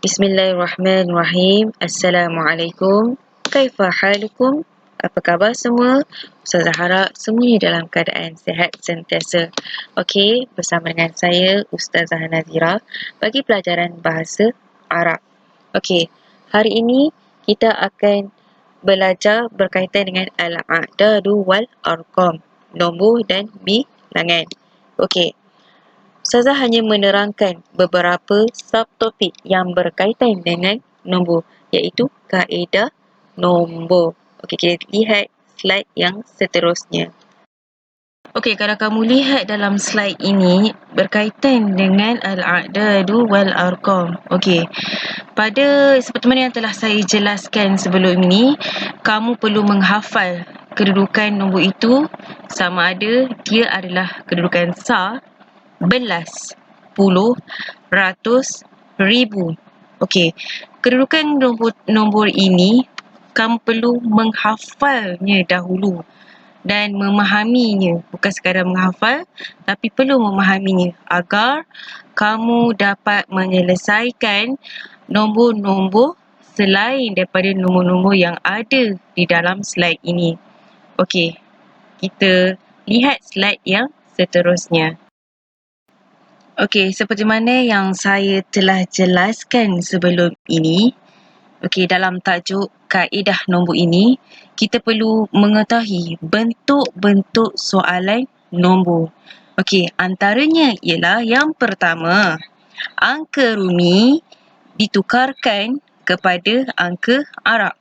Bismillahirrahmanirrahim. Assalamualaikum. Kaifa halukum? Apa khabar semua? Ustazah harap semuanya dalam keadaan sihat sentiasa. Okey, bersama dengan saya Ustazah Nazira bagi pelajaran bahasa Arab. Okey, hari ini kita akan belajar berkaitan dengan al-a'dadu wal arqam, nombor dan bilangan. Okey. Ustazah hanya menerangkan beberapa subtopik yang berkaitan dengan nombor, iaitu kaedah nombor. Okey, kita lihat slide yang seterusnya. Okey, kalau kamu lihat dalam slide ini berkaitan dengan al-a'dadu wal arqam. Okey. Seperti mana yang telah saya jelaskan sebelum ini, kamu perlu menghafal kedudukan nombor itu sama ada dia adalah kedudukan sar, belas, puluh, ratus, ribu. Okey, kedudukan nombor ini kamu perlu menghafalnya dahulu dan memahaminya. Bukan sekadar menghafal, tapi perlu memahaminya agar kamu dapat menyelesaikan nombor-nombor selain daripada nombor-nombor yang ada di dalam slide ini. Okey, kita lihat slide yang seterusnya. Okey, seperti mana yang saya telah jelaskan sebelum ini, okey, dalam tajuk kaedah nombor ini, kita perlu mengetahui bentuk-bentuk soalan nombor. Okey, antaranya ialah yang pertama, angka Rumi ditukarkan kepada angka Arab.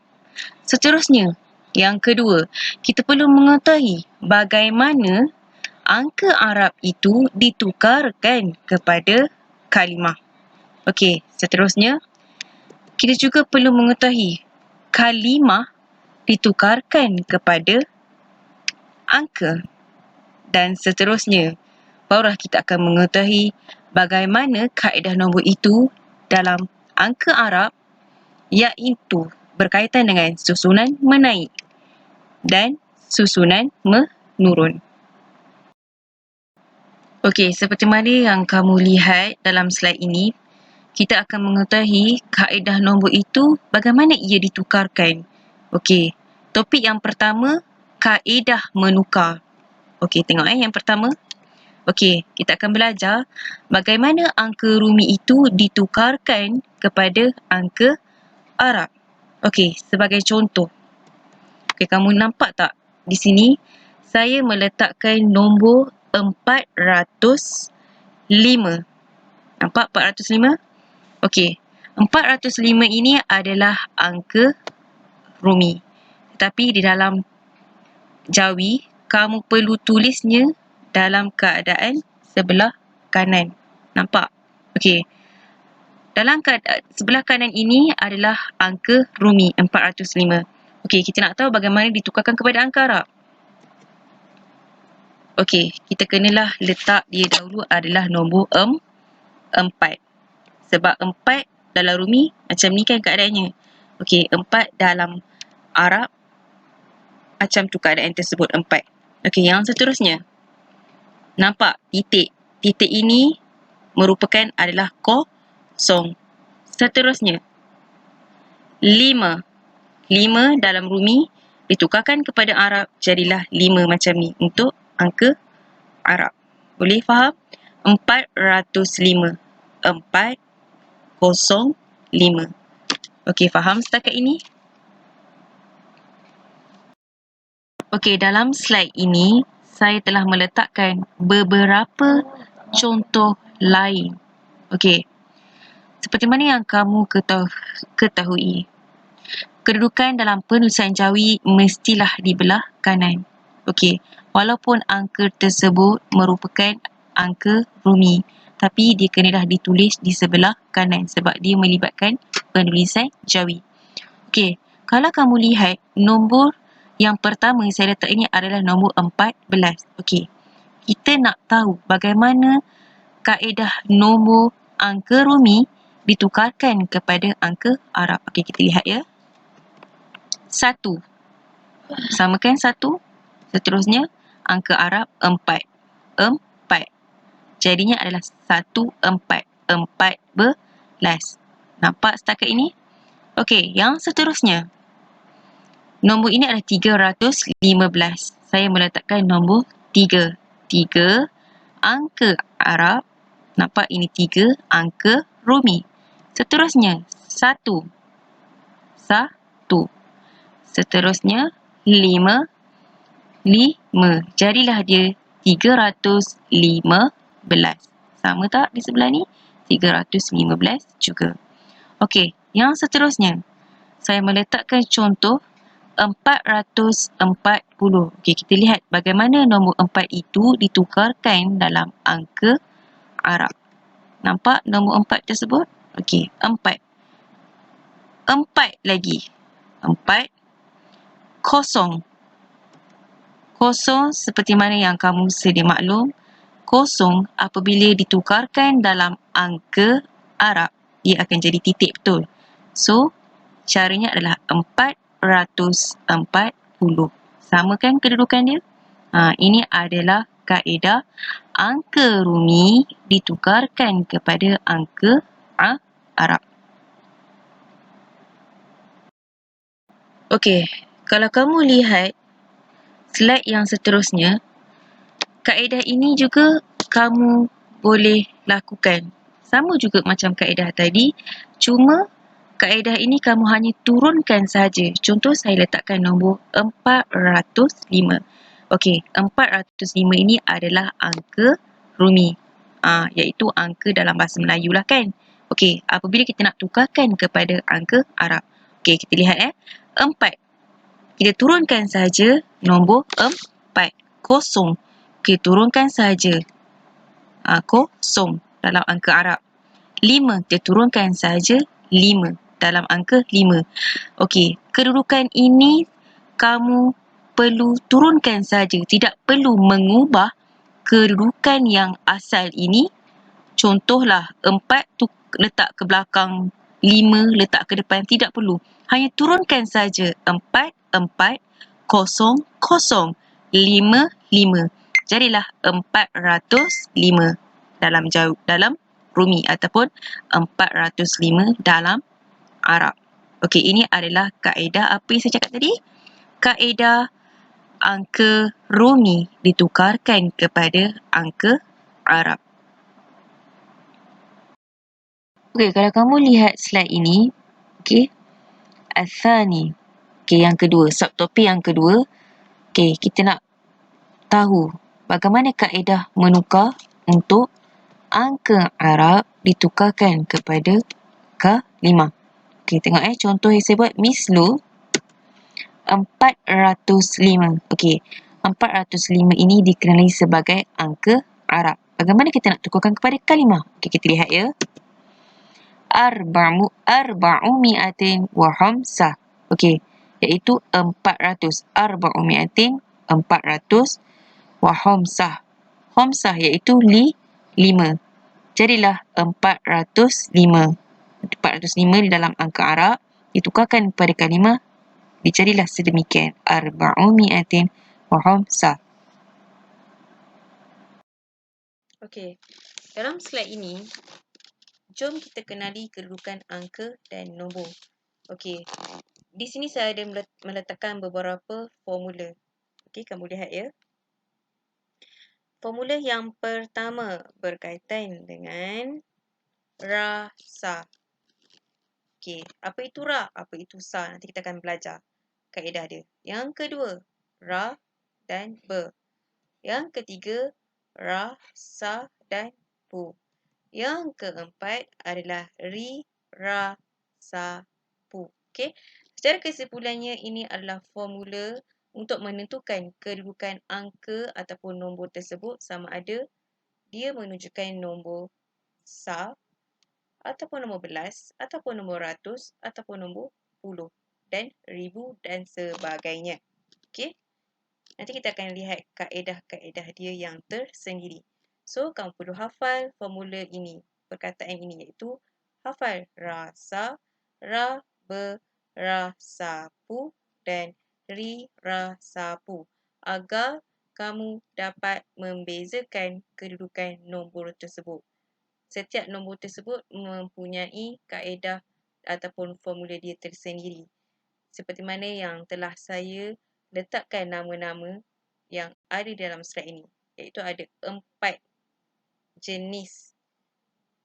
Seterusnya, yang kedua, kita perlu mengetahui bagaimana angka Arab itu ditukarkan kepada kalimah. Okey, seterusnya, kita juga perlu mengetahui kalimah ditukarkan kepada angka. Dan seterusnya, barulah kita akan mengetahui bagaimana kaedah nombor itu dalam angka Arab, iaitu berkaitan dengan susunan menaik dan susunan menurun. Okey, seperti mana yang kamu lihat dalam slide ini, kita akan mengetahui kaedah nombor itu bagaimana ia ditukarkan. Okey, topik yang pertama, kaedah menukar. Okey, tengok yang pertama. Okey, kita akan belajar bagaimana angka Rumi itu ditukarkan kepada angka Arab. Okey, sebagai contoh. Okey, kamu nampak tak di sini saya meletakkan nombor 405. Nampak 405? Okey, 405 ini adalah angka Rumi. Tetapi di dalam Jawi, kamu perlu tulisnya dalam keadaan sebelah kanan. Nampak? Okey. Dalam sebelah kanan ini adalah angka Rumi 405. Okey, kita nak tahu bagaimana ditukarkan kepada angka Arab. Okey, kita kenalah letak dia dahulu adalah nombor 4. Sebab 4 dalam Rumi macam ni kan keadaannya. Okey, 4 dalam Arab macam tu keadaan tersebut, 4. Okey, yang seterusnya. Nampak titik. Titik ini merupakan adalah kosong. Seterusnya. 5. 5 dalam Rumi ditukarkan kepada Arab jadilah 5 macam ni untuk angka Arab. Boleh faham? 405. 405. Okey, faham setakat ini? Okey, dalam slide ini saya telah meletakkan beberapa contoh lain. Okey. Seperti mana yang kamu ketahui, kedudukan dalam penulisan Jawi mestilah di belah kanan. Okey, walaupun angka tersebut merupakan angka Rumi, tapi dia kenalah ditulis di sebelah kanan sebab dia melibatkan penulisan Jawi. Okey, kalau kamu lihat nombor yang pertama saya letak ini adalah nombor 14. Okey, kita nak tahu bagaimana kaedah nombor angka Rumi ditukarkan kepada angka Arab. Okey, kita lihat ya. 1. Samakan 1. Seterusnya, angka Arab 4. 4. Jadinya adalah 14. 14. Nampak setakat ini? Okey, yang seterusnya. Nombor ini adalah 315. Saya meletakkan nombor 3. 3 angka Arab. Nampak ini 3 angka Rumi. Seterusnya 1. 1. Seterusnya 5. 5. Jadilah dia 315. Sama tak di sebelah ni? 315 juga. Okey, yang seterusnya. Saya meletakkan contoh 440. Okey, kita lihat bagaimana nombor 4 itu ditukarkan dalam angka Arab. Nampak nombor 4 tersebut? Okey, 4. 4 lagi. 4. Kosong. Kosong seperti mana yang kamu sedia maklum. Kosong apabila ditukarkan dalam angka Arab, dia akan jadi titik betul. So, caranya adalah 440. Sama kan kedudukan dia? Ini adalah kaedah angka Rumi ditukarkan kepada angka Arab. Okey, kalau kamu lihat slide yang seterusnya, kaedah ini juga kamu boleh lakukan. Sama juga macam kaedah tadi, cuma kaedah ini kamu hanya turunkan saja. Contoh saya letakkan nombor 405. Okey, 405 ini adalah angka Rumi. Iaitu angka dalam bahasa Melayu lah kan. Okey, apabila kita nak tukarkan kepada angka Arab. Okey, kita lihat 4. Kita turunkan saja nombor 4. Kosong. Okey, turunkan saja. Kosong dalam angka Arab. 5. Kita turunkan saja 5 dalam angka 5. Okey, kedudukan ini kamu perlu turunkan saja. Tidak perlu mengubah kedudukan yang asal ini. Contohlah 4 tu letak ke belakang, 5 letak ke depan. Tidak perlu. Hanya turunkan saja 4, 4, 0, 0, 5, 5. Jadilah 405 dalam Rumi ataupun 405 dalam Arab. Okey, ini adalah kaedah apa yang saya cakap tadi? Kaedah angka Rumi ditukarkan kepada angka Arab. Okey, kalau kamu lihat slide ini, okey, Al-Thani. Okey, yang kedua, subtopik yang kedua. Okey, kita nak tahu bagaimana kaedah menukar untuk angka Arab ditukarkan kepada angka 5. Okey, tengok contoh yang saya buat. Mislu 405. Okey, 405 ini dikenali sebagai angka Arab. Bagaimana kita nak tukarkan kepada kalimah? Okey, kita lihat ya. Arba'umi'atin wa khamsah. Okey, iaitu 400. Arba'umi'atin 400 wa khamsah. Khamsah iaitu 5. Jadilah 405. 405 di dalam angka Arab ditukarkan kepada kalimah, dicarilah sedemikian. Arba'umi'atin wa khamsah. Okey, dalam slide ini, jom kita kenali kedudukan angka dan nombor. Okey, di sini saya ada meletakkan beberapa formula. Okey, kamu lihat ya. Formula yang pertama berkaitan dengan rasa. Okey, apa itu ra? Apa itu sa? Nanti kita akan belajar kaedah dia. Yang kedua, ra dan be. Yang ketiga, ra, sa dan pu. Yang keempat adalah ri, ra, sa, pu. Okey. Secara kesimpulannya, ini adalah formula untuk menentukan kedudukan angka ataupun nombor tersebut sama ada dia menunjukkan nombor sa ataupun nombor belas ataupun nombor ratus ataupun nombor puluh dan ribu dan sebagainya. Okey. Nanti kita akan lihat kaedah-kaedah dia yang tersendiri. So, kamu perlu hafal formula ini, perkataan ini iaitu hafal rasa, ra, be, ra, sa, pu dan ri, ra, sa, pu agar kamu dapat membezakan kedudukan nombor tersebut. Setiap nombor tersebut mempunyai kaedah ataupun formula dia tersendiri. Seperti mana yang telah saya letakkan nama-nama yang ada dalam slide ini, iaitu ada 4 jenis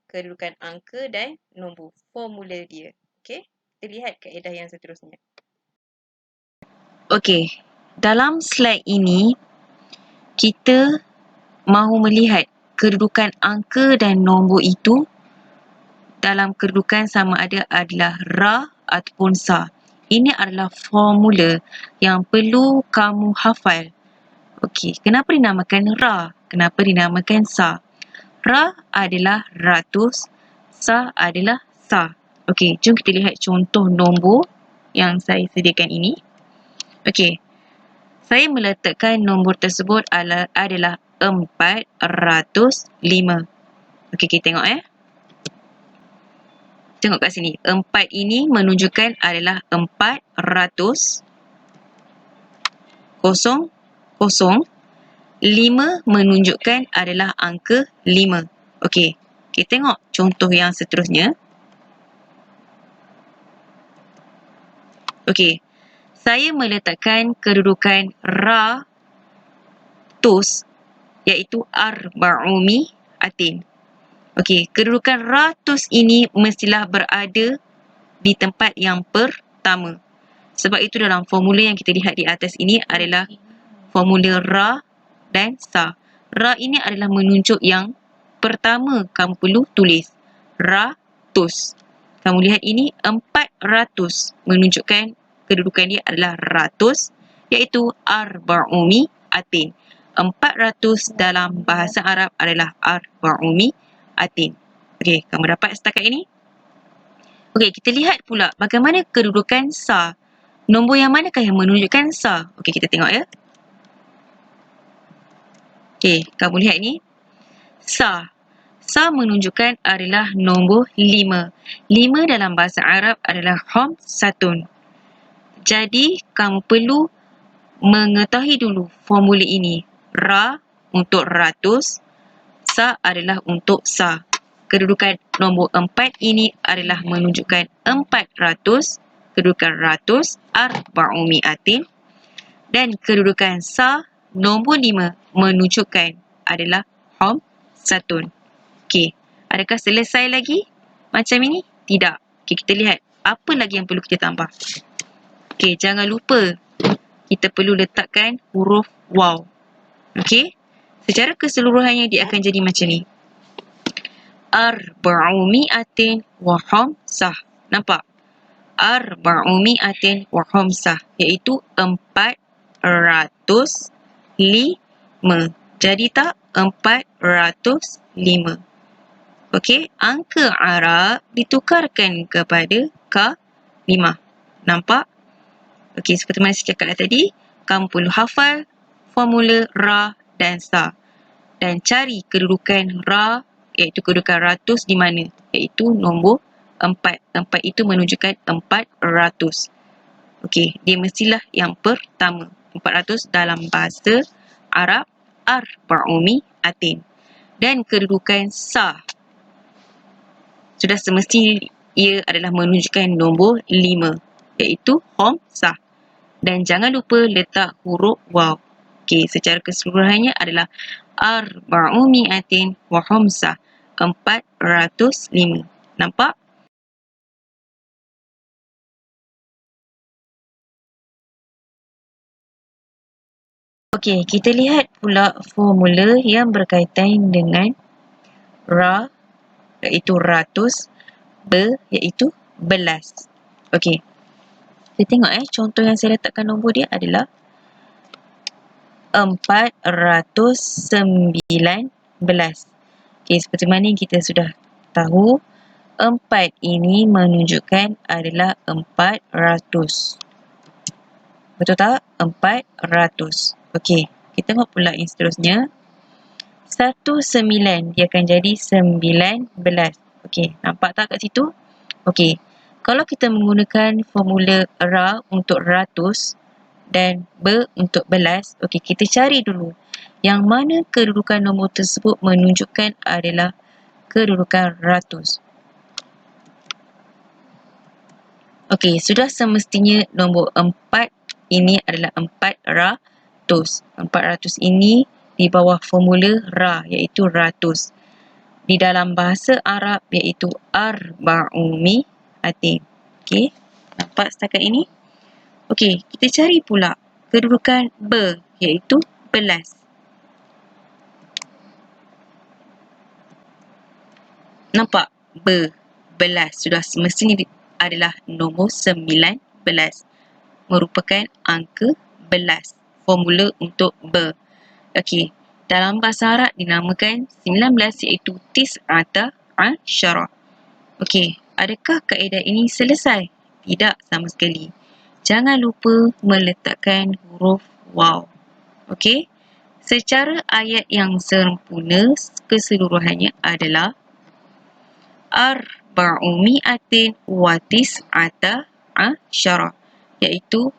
kedudukan angka dan nombor, formula dia. Okey, kita lihat kaedah yang seterusnya. Okey, dalam slide ini kita mahu melihat kedudukan angka dan nombor itu dalam kedudukan sama ada adalah ra ataupun sa. Ini adalah formula yang perlu kamu hafal. Okey, kenapa dinamakan ra? Kenapa dinamakan sa? Ra adalah ratus, sa adalah sa. Okey, jom kita lihat contoh nombor yang saya sediakan ini. Okey, saya meletakkan nombor tersebut adalah 405. Okey, kita tengok Tengok kat sini. 4 ini menunjukkan adalah 400. 0, 0. 5 menunjukkan adalah angka 5. Okey, kita tengok contoh yang seterusnya. Okey, saya meletakkan kedudukan ratus iaitu arba'umi atin. Okey, kedudukan ratus ini mestilah berada di tempat yang pertama. Sebab itu dalam formula yang kita lihat di atas ini adalah formula ra dan sa. Ra ini adalah menunjuk yang pertama kamu perlu tulis. Ratus. Kamu lihat ini 400 menunjukkan kedudukan dia adalah ratus iaitu arba'umi atin. 400 dalam bahasa Arab adalah arba'umi atin. Okey, kamu dapat setakat ini? Okey, kita lihat pula bagaimana kedudukan sa. Nombor yang manakah yang menunjukkan sa? Okey, kita tengok Okey, kamu lihat ni. Sa. Sa menunjukkan adalah nombor 5. 5 dalam bahasa Arab adalah khamsatun. Jadi, kamu perlu mengetahui dulu formula ini. Ra untuk ratus, sa adalah untuk sa. Kedudukan nombor 4 ini adalah menunjukkan 400, kedudukan ratus, arba'umi'atin. Dan kedudukan sa nombor 5 menunjukkan adalah khamsatun. Okey, adakah selesai lagi macam ini? Tidak. Okey, kita lihat apa lagi yang perlu kita tambah. Okey, jangan lupa kita perlu letakkan huruf waw. Okey, secara keseluruhannya dia akan jadi macam ni. Arba'umi'atin wa khamsah. Nampak? Arba'umi'atin wa khamsah, iaitu 405. Jadi tak? 405. Okey, angka Arab ditukarkan kepada kalimah. Nampak? Okey, seperti mana saya cakap tadi, kamu perlu hafal formula ra dan sa. Dan cari kedudukan ra, iaitu kedudukan ratus di mana? Iaitu nombor 4. 4 itu menunjukkan 400. Okey, dia mestilah yang pertama. 400 dalam bahasa Arab arba'umi atin. Dan kedudukan sa sudah semestinya ia adalah menunjukkan nombor 5, iaitu khamsah. Dan jangan lupa letak huruf waw. Okey, secara keseluruhannya adalah arba'umi'atin wa khamsah. 405. Nampak? Okey, kita lihat pula formula yang berkaitan dengan ra, iaitu ratus, iaitu belas. Okey, kita tengok contoh yang saya letakkan nombor dia adalah 419. Okey, seperti mana yang kita sudah tahu, 4 ini menunjukkan adalah 400. Betul tak? 400. Okey, kita tengok pula yang seterusnya. 19 dia akan jadi 19. Okey, nampak tak kat situ? Okey, kalau kita menggunakan formula ra untuk ratus dan untuk belas, okey, kita cari dulu yang mana kedudukan nombor tersebut menunjukkan adalah kedudukan ratus. Okey, sudah semestinya nombor 4 ini adalah 400. 400 ini di bawah formula ra, iaitu ratus. Di dalam bahasa Arab iaitu arba'umi'atin. Okey, nampak setakat ini? Okey, kita cari pula kedudukan iaitu belas. Nampak? Belas sudah semestinya adalah nombor 19, merupakan angka belas. Formula untuk Okey, dalam bahasa Arab dinamakan 19 iaitu tis'ata asyara. Okey, adakah kaedah ini selesai? Tidak sama sekali. Jangan lupa meletakkan huruf waw. Okey, secara ayat yang sempurna keseluruhannya adalah arba'umi'atin wa tis'ata asyara, iaitu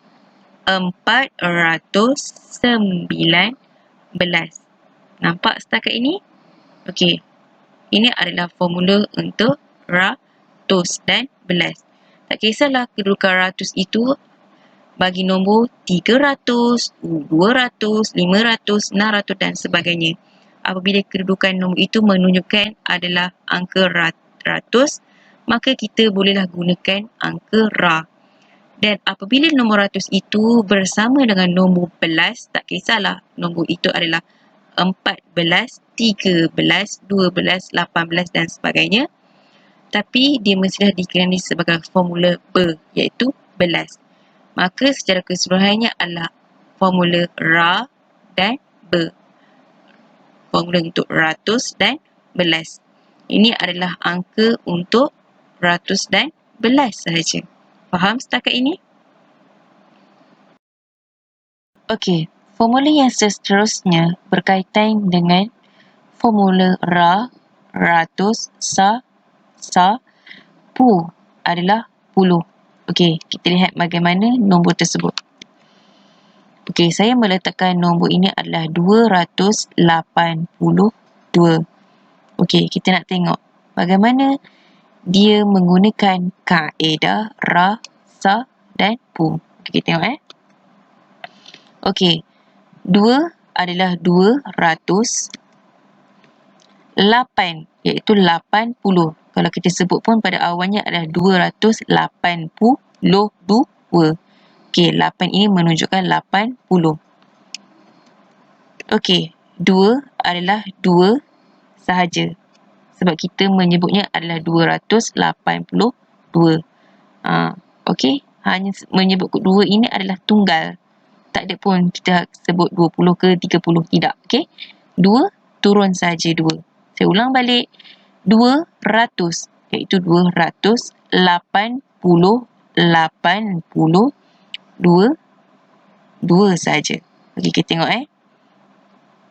419. Nampak setakat ini? Okey, ini adalah formula untuk ratus dan belas. Tak kisahlah kedudukan ratus itu bagi nombor 300, 200, 500, 600 dan sebagainya. Apabila kedudukan nombor itu menunjukkan adalah angka ratus, maka kita bolehlah gunakan angka ra. Dan apabila nombor ratus itu bersama dengan nombor belas, tak kisahlah nombor itu adalah 14, 13, 12, 18 dan sebagainya. Tapi dia mestilah dikenali sebagai formula iaitu belas. Maka secara keseluruhannya adalah formula ra dan formula untuk ratus dan belas. Ini adalah angka untuk ratus dan belas sahaja. Faham setakat ini? Okey, formula yang seterusnya berkaitan dengan formula ra, ratus, sa, pu adalah puluh. Okey, kita lihat bagaimana nombor tersebut. Okey, saya meletakkan nombor ini adalah 282. Okey, kita nak tengok bagaimana dia menggunakan kaedah ra, sa dan pu. Okey, kita tengok Okey, 2 adalah 200, 8 iaitu 80. Kalau kita sebut pun pada awalnya adalah 282. Okey, 8 ini menunjukkan 80. Okey, 2 adalah 2 sahaja. Sebab kita menyebutnya adalah 282. Okey, hanya menyebut 2 ini adalah tunggal. Tak ada pun kita sebut 20 ke 30, tidak. Okey, 2 turun saja 2. Saya ulang balik. 200 iaitu 200, 80, 2 saja. Okey, kita tengok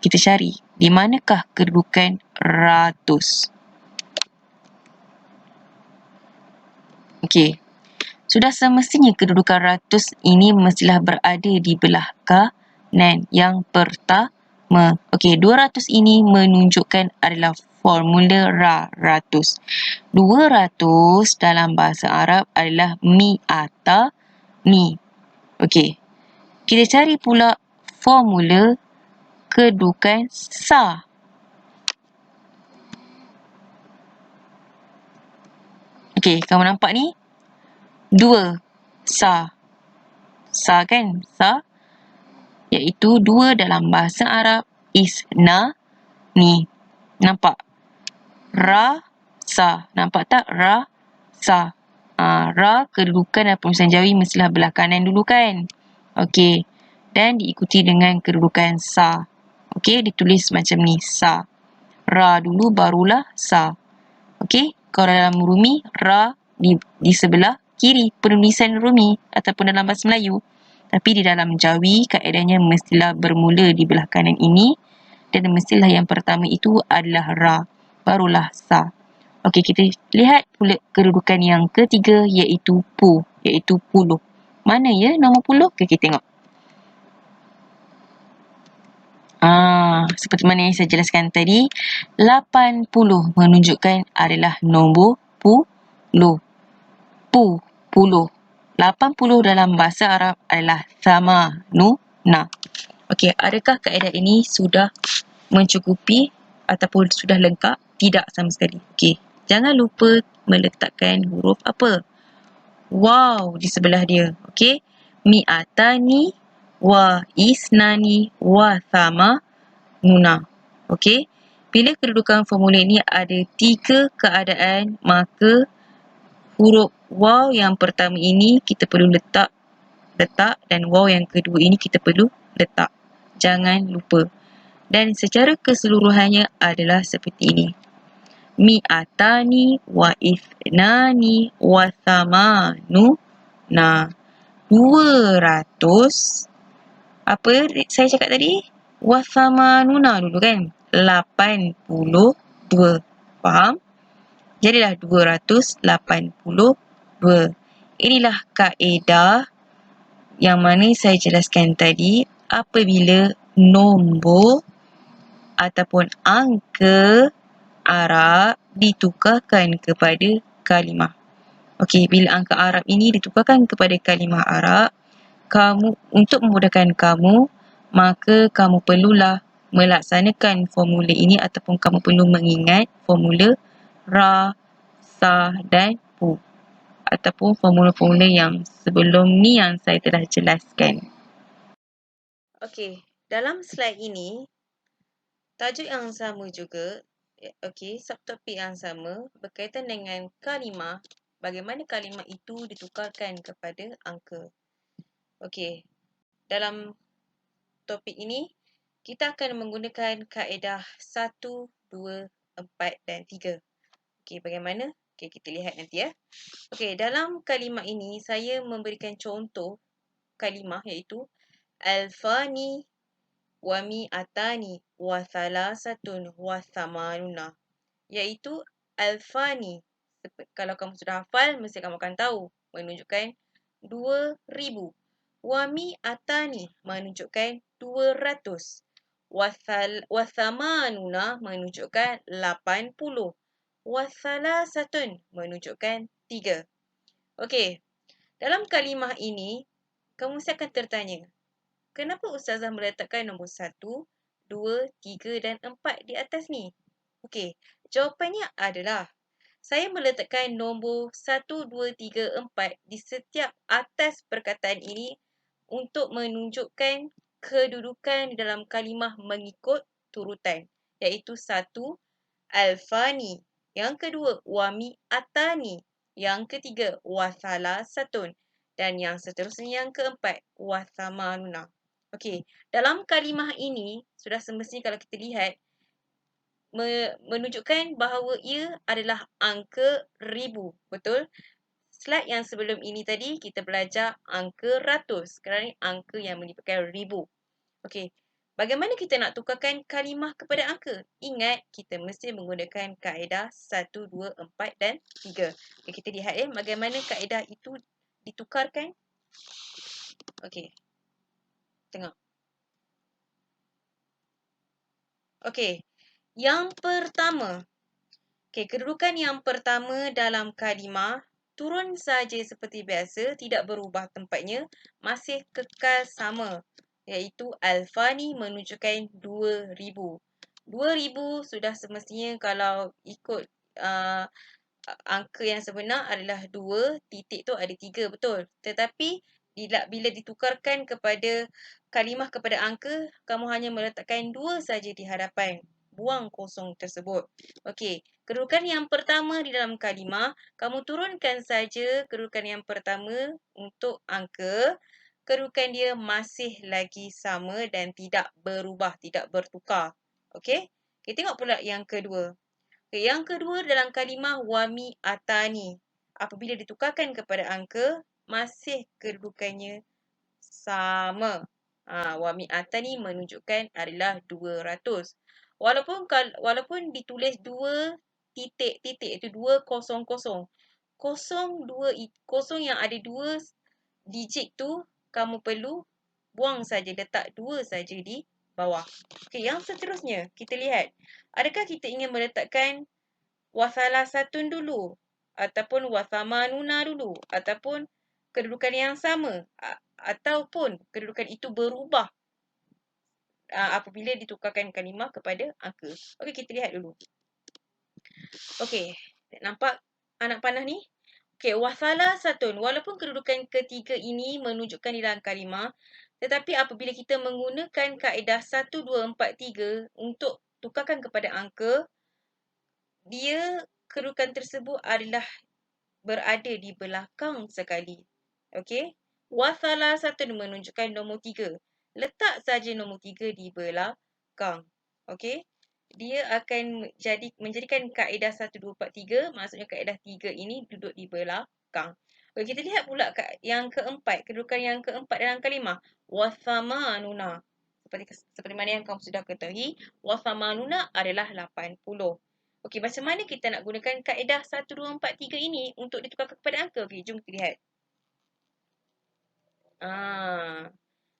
kita cari di manakah kedudukan ratus. Okey, sudah semestinya kedudukan ratus ini mestilah berada di belah kanan yang pertama. Okey, 200 ini menunjukkan adalah formula ratus. 200 dalam bahasa Arab adalah mi'atani. Okey, kita cari pula formula kedudukan sa. Okey, kamu nampak ni? 2 sa. Sa kan? Sa iaitu 2 dalam bahasa Arab isna ni. Nampak? Ra, sa. Nampak tak? Ra, sa. Ra kedudukan dalam penulisan Jawi mestilah belah kanan dulu kan? Okey. Dan diikuti dengan kedudukan sa. Okey, ditulis macam ni. Sa. Ra dulu barulah sa. Okey, kalau dalam Rumi, ra di sebelah kiri penulisan Rumi ataupun dalam bahasa Melayu. Tapi di dalam Jawi, kaedahnya mestilah bermula di belah kanan ini dan mestilah yang pertama itu adalah ra, barulah sa. Okey, kita lihat pula kedudukan yang ketiga iaitu pu, iaitu puluh. Mana ya nombor puluh? Okay, kita tengok. Seperti mana yang saya jelaskan tadi, 80 menunjukkan adalah nombor puluh. Puluh. 80 dalam bahasa Arab adalah thamanuna. Okey, adakah kaedah ini sudah mencukupi ataupun sudah lengkap? Tidak sama sekali. Okey, jangan lupa meletakkan huruf apa? Waw di sebelah dia. Okey, mi'atani wa isnani wa thamanuna. Okey, bila kedudukan formula ini ada 3 keadaan, maka huruf waw yang pertama ini kita perlu letak dan waw yang kedua ini kita perlu letak. Jangan lupa. Dan secara keseluruhannya adalah seperti ini. Mi'atani wa ithnani wa thamanuna. 200. Apa saya cakap tadi? Wa thamanuna dulu kan? 82. Faham? Jadilah 282. Inilah kaedah yang mana saya jelaskan tadi apabila nombor ataupun angka Arab ditukarkan kepada kalimah. Okey, bila angka Arab ini ditukarkan kepada kalimah Arab, untuk memudahkan kamu, maka kamu perlulah melaksanakan formula ini ataupun kamu perlu mengingat formula ra, sa dan pu ataupun formula-formula yang sebelum ni yang saya telah jelaskan. Okey, dalam slide ini tajuk yang sama juga, okey, subtopik yang sama berkaitan dengan kalimah, bagaimana kalimah itu ditukarkan kepada angka. Okey, dalam topik ini kita akan menggunakan kaedah 1, 2, 4 dan 3. Okey, bagaimana? Okey, kita lihat nanti ya. Okey, dalam kalimah ini saya memberikan contoh kalimah iaitu alfani wa mi'atani wa thalathatun wa thamanuna. Iaitu alfani. Kalau kamu sudah hafal, mesti kamu akan tahu. Menunjukkan 2,000. Wa mi'atani menunjukkan 200. Wa thamanuna menunjukkan 80. Wa thalathatun menunjukkan 3. Okey, dalam kalimah ini, kamu mesti akan tertanya, kenapa Ustazah meletakkan nombor 1, 2, 3 dan 4 di atas ni? Okey, jawapannya adalah saya meletakkan nombor 1, 2, 3, 4 di setiap atas perkataan ini untuk menunjukkan kedudukan dalam kalimah mengikut turutan. Iaitu 1, alfani. Yang kedua, wa mi'atani. Yang ketiga, wa thalathatun. Dan yang seterusnya yang keempat, wa thamanuna. Okey, dalam kalimah ini, sudah semestinya kalau kita lihat, menunjukkan bahawa ia adalah angka ribu. Betul? Slide yang sebelum ini tadi, kita belajar angka ratus. Sekarang ni angka yang melibatkan ribu. Okey, bagaimana kita nak tukarkan kalimah kepada angka? Ingat, kita mesti menggunakan kaedah 1, 2, 4 dan 3. Okay, kita lihat bagaimana kaedah itu ditukarkan. Okey, tengok. Okey, yang pertama. Okey, kedudukan yang pertama dalam kalimah turun saja seperti biasa, tidak berubah tempatnya, masih kekal sama. Iaitu alfani menunjukkan 2,000. 2,000 sudah semestinya kalau ikut angka yang sebenar adalah 2, titik tu ada 3, betul. Tetapi bila ditukarkan kepada kalimah kepada angka, kamu hanya meletakkan 2 saja di hadapan. Buang kosong tersebut. Okey, kedudukan yang pertama di dalam kalimah, kamu turunkan saja kedudukan yang pertama untuk angka. Kedudukan dia masih lagi sama dan tidak berubah, tidak bertukar. Okey, kita tengok pula yang kedua. Okay, yang kedua dalam kalimah wa mi'atani. Apabila ditukarkan kepada angka, masih kedudukannya sama. Wa mi'atani menunjukkan adalah 200. Walaupun ditulis 2 titik-titik, itu 200. Kosong yang ada 2 digit tu, kamu perlu buang saja, letak 2 saja di bawah. Okay, yang seterusnya, kita lihat. Adakah kita ingin meletakkan wa thalathatun dulu? Ataupun wa thamanuna dulu? Ataupun kedudukan yang sama ataupun kedudukan itu berubah apabila ditukarkan kalimah kepada angka. Okey, kita lihat dulu. Okey, nampak anak panah ni? Okey, wasalah satun. Walaupun kedudukan ketiga ini menunjukkan di dalam kalimah, tetapi apabila kita menggunakan kaedah 1, 2, 4, 3 untuk tukarkan kepada angka, dia kedudukan tersebut adalah berada di belakang sekali. Okey? Wasalah satun menunjukkan nombor 3. Letak saja nombor 3 di belakang. Okey? Dia akan menjadikan kaedah 1, 2, 4, 3. Maksudnya kaedah 3 ini duduk di belakang. Okey, kita lihat pula yang keempat. Kedudukan yang keempat dalam kalimah. Wasamanuna. Seperti mana yang kamu sudah ketahui. Wasamanuna adalah 80. Okey, macam mana kita nak gunakan kaedah 1, 2, 4, 3 ini untuk ditukarkan kepada angka? Okey, jom kita lihat.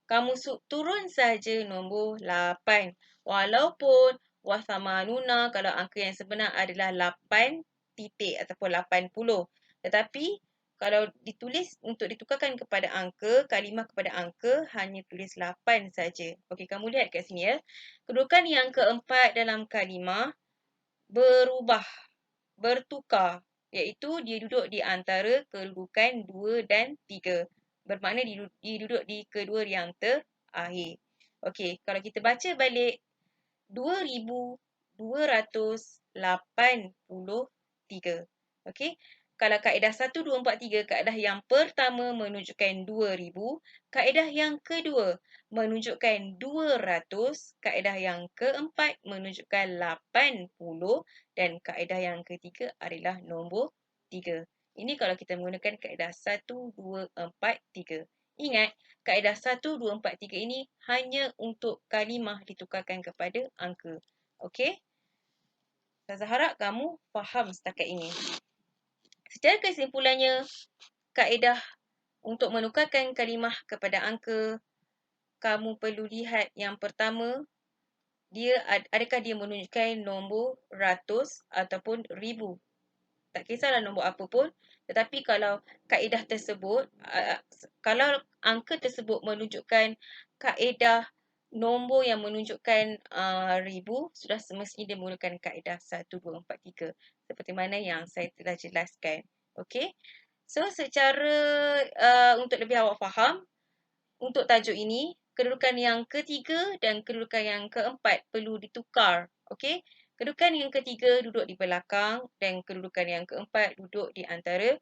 Kamu turun saja nombor 8. Walaupun wasamanuna kalau angka yang sebenar adalah 8 titik ataupun 80. Tetapi kalau ditulis untuk ditukarkan kepada angka, kalimah kepada angka hanya tulis 8 saja. Okey, kamu lihat kat sini ya. Kedudukan yang keempat dalam kalimah berubah, bertukar, iaitu dia duduk di antara kedudukan 2 dan 3. Bermakna dia duduk di kedua yang terakhir. Okey, kalau kita baca balik 2283. Okey, kalau kaedah 1, 2, 4, 3, kaedah yang pertama menunjukkan 2000, kaedah yang kedua menunjukkan 200, kaedah yang keempat menunjukkan 80 dan kaedah yang ketiga adalah nombor 3. Ini kalau kita menggunakan kaedah 1, 2, 4, 3. Ingat, kaedah 1, 2, 4, 3 ini hanya untuk kalimah ditukarkan kepada angka. Okey? Saya harap kamu faham setakat ini. Secara kesimpulannya, kaedah untuk menukarkan kalimah kepada angka, kamu perlu lihat yang pertama, adakah dia menunjukkan nombor ratus ataupun ribu. Tak kisahlah nombor apa pun, tetapi kalau kaedah tersebut, kalau angka tersebut menunjukkan kaedah nombor yang menunjukkan ribu, sudah semestinya dia menggunakan kaedah 1, 2, 4, 3. Seperti mana yang saya telah jelaskan. Okey? So, secara untuk lebih awak faham, untuk tajuk ini, kedudukan yang ketiga dan kedudukan yang keempat perlu ditukar. Okey? Kedudukan yang ketiga duduk di belakang dan kedudukan yang keempat duduk di antara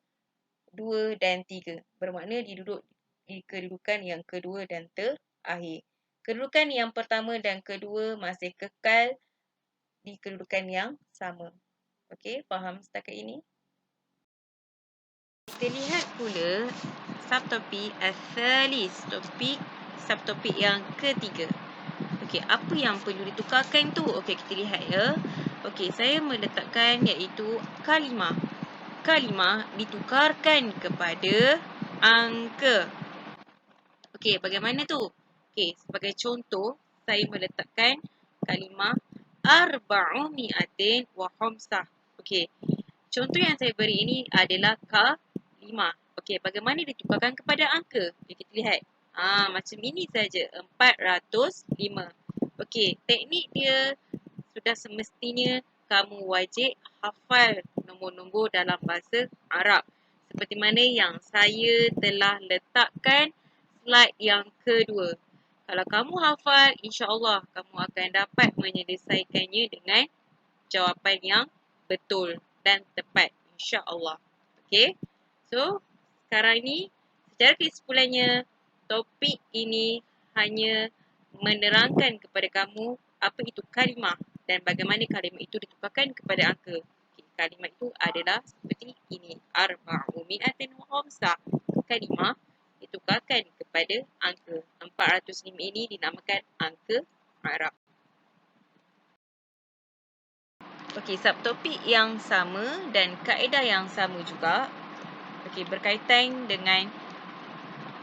2 dan 3. Bermakna dia duduk di kedudukan yang kedua dan terakhir. Kedudukan yang pertama dan kedua masih kekal di kedudukan yang sama. Okey, faham setakat ini? Kita lihat pula subtopik as-salis, subtopik yang ketiga. Okey, apa yang perlu ditukarkan tu? Okey, kita lihat ya. Okey, saya meletakkan iaitu kalimah. Kalimah ditukarkan kepada angka. Okey, bagaimana tu? Okey, sebagai contoh, saya meletakkan kalimah arba'umi'atin wa khamsah. Okey, contoh yang saya beri ini adalah kalimah. Okey, bagaimana ditukarkan kepada angka? Okey, kita lihat. Macam ini saja, 405. Okey, teknik dia sudah semestinya kamu wajib hafal nombor-nombor dalam bahasa Arab. Seperti mana yang saya telah letakkan slide yang kedua. Kalau kamu hafal, insya-Allah kamu akan dapat menyelesaikannya dengan jawapan yang betul dan tepat, insya-Allah. Okey. So, sekarang ni secara kesimpulannya, topik ini hanya menerangkan kepada kamu apa itu kalimah dan bagaimana kalimah itu ditukarkan kepada angka. Okay, kalimah itu adalah seperti ini. Arba'umi'atin wa khamsah. Kalimah ditukarkan kepada angka. 405 ini dinamakan angka Arab. Okey, subtopik yang sama dan kaedah yang sama juga. Okey, berkaitan dengan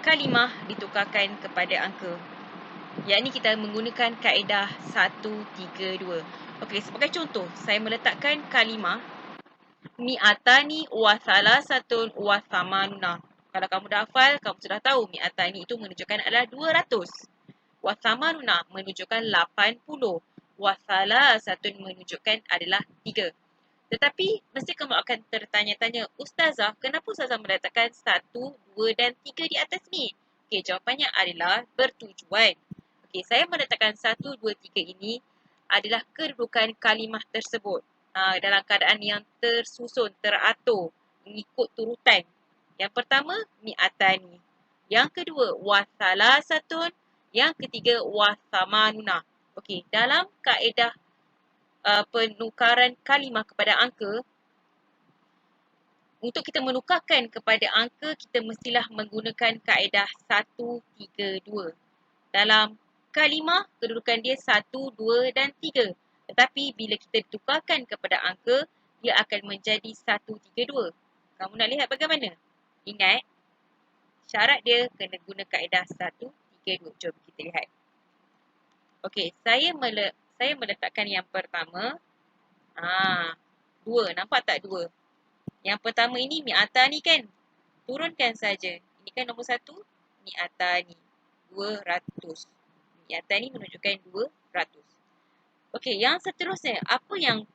kalimah ditukarkan kepada angka. Yakni kita menggunakan kaedah 1, 3, 2. Okey, sebagai contoh, saya meletakkan kalimah mi'atani wa salasatun wa samanuna. Kalau kamu dah hafal, kamu sudah tahu mi'atani itu menunjukkan adalah 200. Wasamanuna menunjukkan 80. Wasalasatun menunjukkan adalah 3. Tetapi mesti kamu akan tertanya-tanya, Ustazah, kenapa Ustazah meletakkan 1, 2 dan 3 di atas ni? Okey, jawapannya adalah bertujuan. Okey, saya meletakkan 1, 2, 3 ini adalah kedudukan kalimah tersebut. Dalam keadaan yang tersusun, teratur, mengikut turutan. Yang pertama, mi'atani. Yang kedua, wasalasatun. Yang ketiga, wasamanuna. Okey, dalam kaedah penukaran kalimah kepada angka, untuk kita menukarkan kepada angka, kita mestilah menggunakan kaedah 1, 3, 2. Dalam kalimah, kedudukan dia 1, 2 dan 3. Tetapi bila kita tukarkan kepada angka, dia akan menjadi 1, 3, 2. Kamu nak lihat bagaimana? Ingat, syarat dia kena guna kaedah 1, 3, 2. Jom kita lihat. Okey, saya meletakkan yang pertama. 2. Nampak tak 2? Yang pertama ini mi'atani kan? Turunkan saja. Ini kan nombor 1. Mi'atani. 200. Mi'atani menunjukkan 200. Okey, yang seterusnya. Apa yang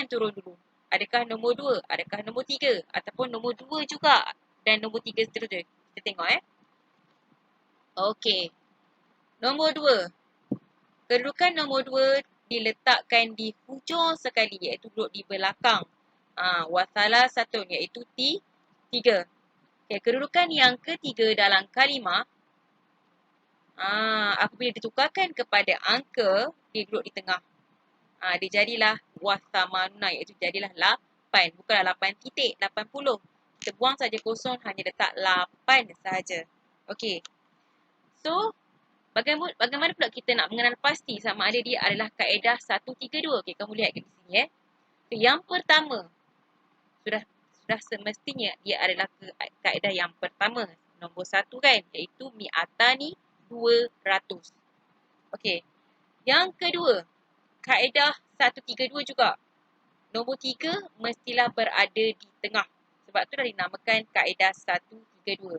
turun dulu? Adakah nombor 2? Adakah nombor 3? Ataupun nombor 2 juga? Dan nombor 3 seterusnya. Kita tengok Okey. Nombor 2. Kedudukan nombor 2 diletakkan di hujung sekali, iaitu duduk di belakang. Wasalasatun, iaitu 3. Okay, kedudukan yang ketiga dalam kalimah, apabila ditukarkan kepada angka, dia duduk di tengah. Dia jadilah wasamanuna, iaitu jadilah 8. Bukanlah 8 titik, 80. Kita buang saja kosong, hanya letak 8 sahaja. Okey. So, bagaimana pula kita nak mengenal pasti sama ada dia adalah kaedah 1, 3, 2. Okey, kamu lihat di sini Yang pertama, sudah semestinya dia adalah kaedah yang pertama. Nombor 1 kan, iaitu mi'atani 200. Okey. Yang kedua, kaedah 1, 3, 2 juga. Nombor 3 mestilah berada di tengah. Sebab tu dah dinamakan kaedah 1, 3, 2.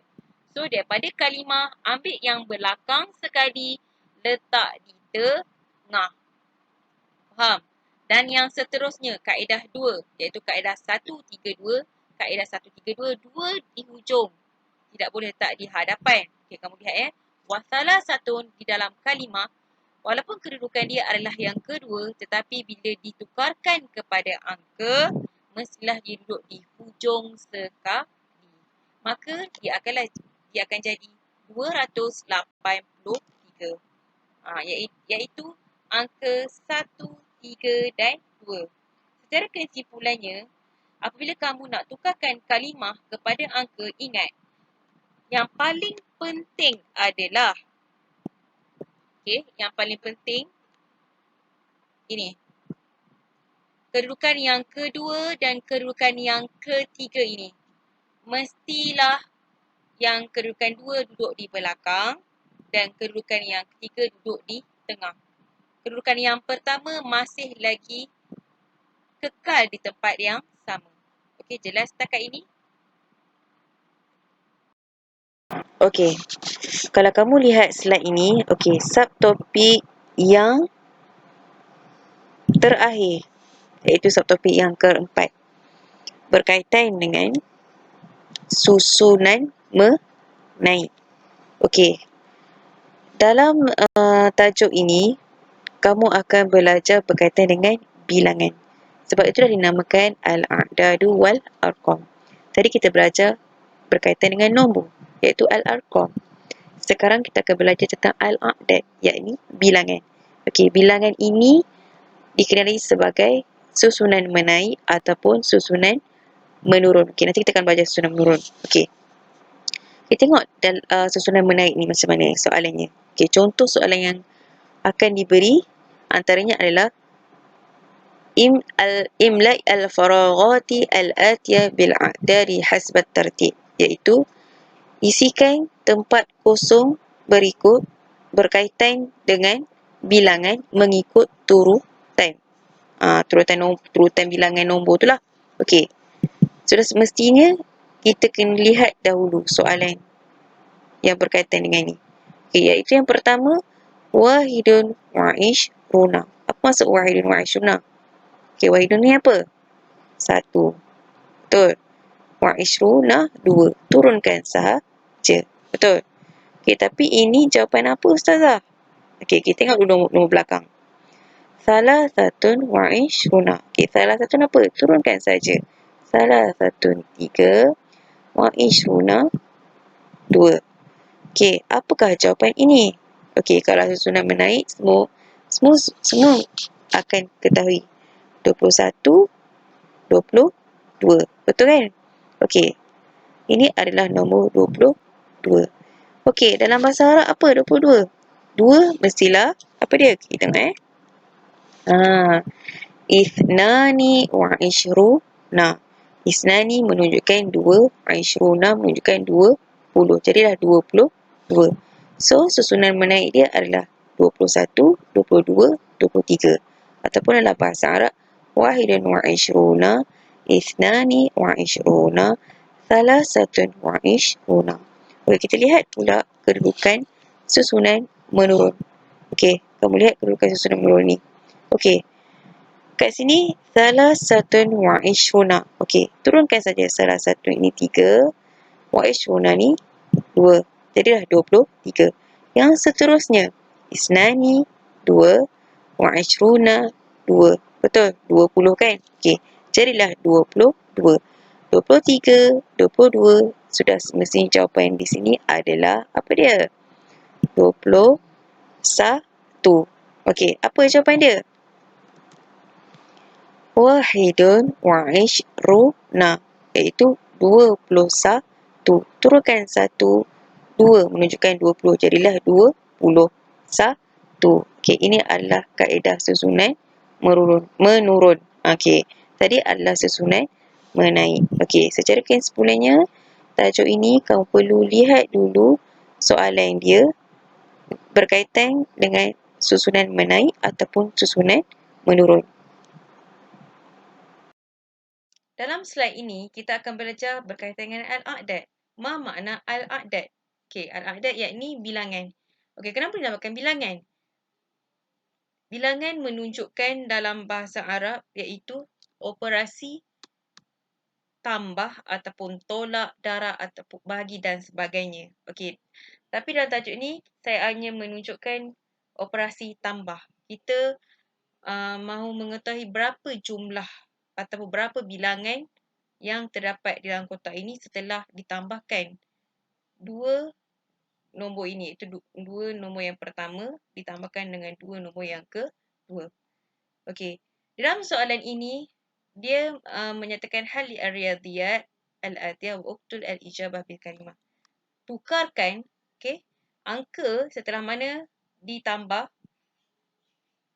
So, daripada kalimah, ambil yang belakang sekali, letak di tengah. Faham? Dan yang seterusnya, kaedah 2, iaitu kaedah 1, 3, 2. Kaedah 1, 3, 2, 2 di hujung. Tidak boleh letak di hadapan. Okey, kamu lihat Wasalasatun di dalam kalimah, walaupun kedudukan dia adalah yang kedua, tetapi bila ditukarkan kepada angka, mestilah dia duduk di hujung sekali. Maka dia akan jadi 283. Iaitu angka 1, 3 dan 2. Secara kesimpulannya, apabila kamu nak tukarkan kalimah kepada angka, ingat, yang paling penting adalah, yang paling penting ini. Kedudukan yang kedua dan kedudukan yang ketiga ini. Mestilah yang kedudukan 2 duduk di belakang dan kedudukan yang ketiga duduk di tengah. Kedudukan yang pertama masih lagi kekal di tempat yang sama. Okey, jelas setakat ini? Okey. Kalau kamu lihat slide ini, subtopik yang terakhir, iaitu subtopik yang keempat, berkaitan dengan susunan menaik. Okey. Dalam tajuk ini, kamu akan belajar berkaitan dengan bilangan. Sebab itu dah dinamakan al-a'dadu wal-arqam. Tadi kita belajar berkaitan dengan nombor, iaitu al-arqam. Sekarang kita akan belajar tentang al-a'dad, iaitu bilangan. Okey, bilangan ini dikenali sebagai susunan menaik ataupun susunan menurun. Okey, nanti kita akan belajar susunan menurun. Okey. Kita tengok susunan menaik ni macam mana soalannya. Okey, contoh soalan yang akan diberi antaranya adalah imla' al-faraghati al-atiyah bil-a'dadi hasbat tartib, iaitu isikan tempat kosong berikut berkaitan dengan bilangan mengikut turutan. Turutan bilangan nombor tu lah. Okey. Sudah semestinya kita kena lihat dahulu soalan yang berkaitan dengan ni. Okay, iaitu yang pertama, Wahidun wa'ishruna. Apa maksud Wahidun wa'ishruna? Okay, Wahidun ni apa? 1. Betul. Wa'ishruna 2. Turunkan sahaja. Betul. Okay, tapi ini jawapan apa Ustazah? Okay, kita tengok dulu nombor belakang. Salah satun wa'ishruna. Okay, salah satun apa? Turunkan saja. Salah satun 3. Wa'ishruna 2. Okay, apakah jawapan ini? Okay, kalau susunan menaik, semua akan ketahui. 21, 22. Betul kan? Okay, ini adalah nombor 22. Okay, dalam bahasa Arab apa 22? 2 mestilah, apa dia? Kita tengok Ithnani wa ishruna. Isnani menunjukkan 2, ishruna menunjukkan 20. Jadilah 22. So, susunan menaik dia adalah 21, 22, 23. Ataupun dalam bahasa Arab, wahidun wa ishruna, ithnani wa ishruna, salasatun wa ishruna. Okay, kita lihat pula kedudukan susunan menurun. Okay, kamu lihat kedudukan susunan menurun ni. Okay, kat sini salah satun wa ishruna. Okey, turunkan saja salah satu ini 3, wa ishruna ni 2. Jadilah 23. Yang seterusnya, isnani 2, wa ishruna 2. Betul, 20 kan? Okey, jadilah 22. 23, 22 sudah semestinya jawapan di sini adalah apa dia? 21. Okey, apa jawapan dia? Wahidun wa ishruna, iaitu 21. Turunkan 1, 2 menunjukkan 20, jadilah 21. Okey, ini adalah kaedah susunan menurun. Okey, tadi adalah susunan menaik. Okey, secara kesimpulannya, tajuk ini kamu perlu lihat dulu soalan dia berkaitan dengan susunan menaik ataupun susunan menurun. Dalam slide ini, kita akan belajar berkaitan dengan al-a'dad. Ma makna al-a'dad? Okey, al-a'dad iaitu bilangan. Okey, kenapa dinamakan bilangan? Bilangan menunjukkan dalam bahasa Arab iaitu operasi tambah ataupun tolak, darab ataupun bahagi dan sebagainya. Okey, tapi dalam tajuk ini, saya hanya menunjukkan operasi tambah. Kita mahu mengetahui berapa jumlah ataupun berapa bilangan yang terdapat di dalam kotak ini setelah ditambahkan dua nombor ini, iaitu dua nombor yang pertama ditambahkan dengan dua nombor yang kedua. Okey, dalam soalan ini dia menyatakan hal al-riyadiyat al-atiyah wa uktul al-ijabah bil kalimah. Tukarkan, okey, angka setelah mana ditambah,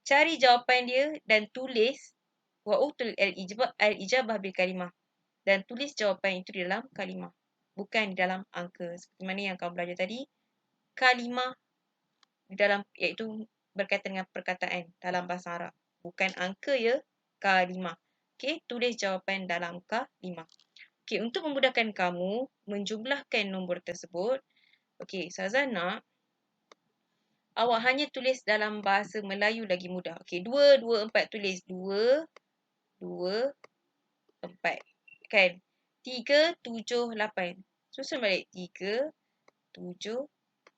cari jawapan dia dan tulis wa uktul al-ijabah bil kalimah. Dan tulis jawapan itu di dalam kalimah, bukan di dalam angka. Seperti mana yang kamu belajar tadi, kalimah di dalam, iaitu berkaitan dengan perkataan dalam bahasa Arab. Bukan angka ya, kalimah. Okey, tulis jawapan dalam kalimah. Okey, untuk memudahkan kamu menjumlahkan nombor tersebut, okey, Ustazah nak awak hanya tulis dalam bahasa Melayu lagi mudah. Okey, 2, 2, 4, tulis 2, 2, 4. Kan? 3, 7, 8. Susun balik. 3, 7,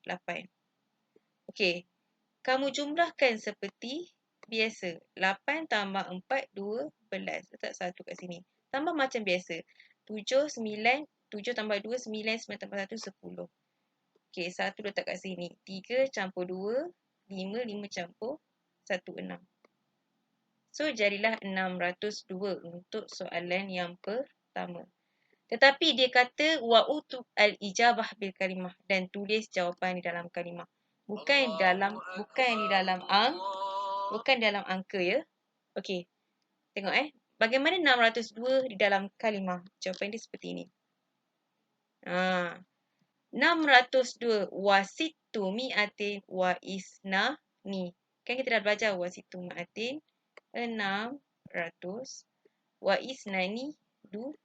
8. Okey. Kamu jumlahkan seperti biasa. 8 tambah 4, 12. Letak 1 kat sini. Tambah macam biasa. 7, 9. 7 tambah 2, 9. 9 tambah 1, 10. Okey, 1 letak kat sini. 3 campur 2, 5. 5 campur 1, 6. So, jadilah 602 untuk soalan yang pertama. Tetapi dia kata wa'utu al-ijabah bil kalimah, dan tulis jawapan di dalam kalimah. Bukan dalam angka ya. Okey. Tengok bagaimana 602 di dalam kalimah. Jawapan dia seperti ini. 602 wasittu mi'atin wa isnani. Kan kita dah belajar wasittu mi'atin 600 wa isnani 2.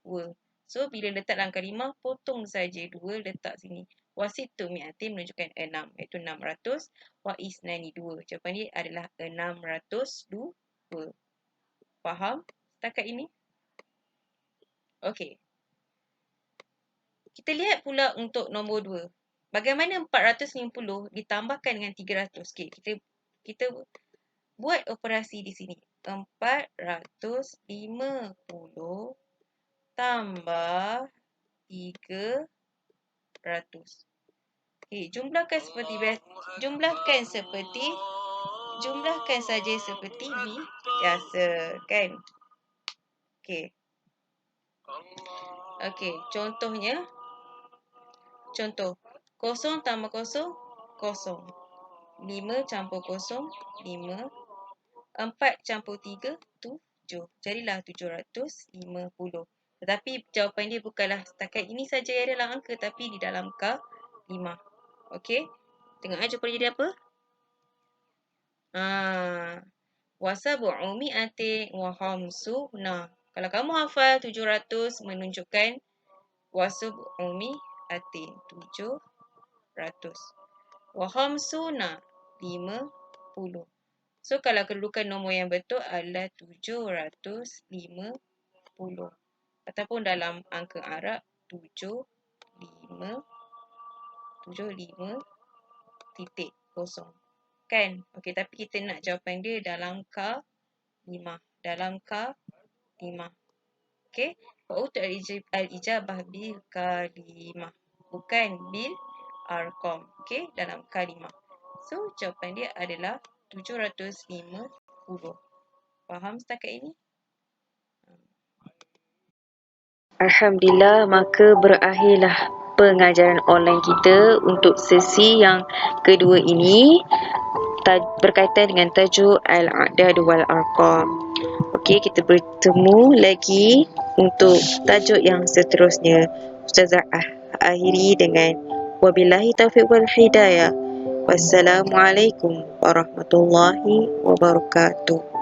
So, bila letak dalam kalimah, potong saja 2, letak sini. Wasittu mi'atin menunjukkan 6, iaitu 600. Wa isnani 2. Jawapan dia adalah 602. Faham setakat ini? Okey. Kita lihat pula untuk nombor 2. Bagaimana 450 ditambahkan dengan 300? Okey, kita buat operasi di sini. 450 tambah 300. Okey, jumlahkan saja seperti biasa, kan? Okey. Okey, contoh 0 tambah 0, 0. 5 campur 0, 5. 4 campur 3, 7. Jadilah 750. Tetapi jawapan dia bukanlah setakat ini saja yang dalam angka, tapi di dalam kalimah. Okey. Tengok jawapan dia apa? Wasabu'u mi'atin wa khamsuna. Kalau kamu hafal 700 menunjukkan wasabu'u mi'atin 700. Wa khamsuna 50. So, kalau kedudukan nombor yang betul adalah 750. Ataupun dalam angka Arab, 75.0. Kan? Okey, tapi kita nak jawapan dia dalam kalimah. Okey? Fa'utu al-ijabah bil kalimah. Bukan bil arqam. Okey? Dalam kalimah. So, jawapan dia adalah 750. Faham setakat ini? Alhamdulillah, maka berakhirlah pengajaran online kita untuk sesi yang kedua ini berkaitan dengan tajuk Al-A'dad wal Arqam. Okey, kita bertemu lagi untuk tajuk yang seterusnya. Ustazah akhiri dengan wabillahi taufiq wal hidayah. Wassalamualaikum warahmatullahi wabarakatuh.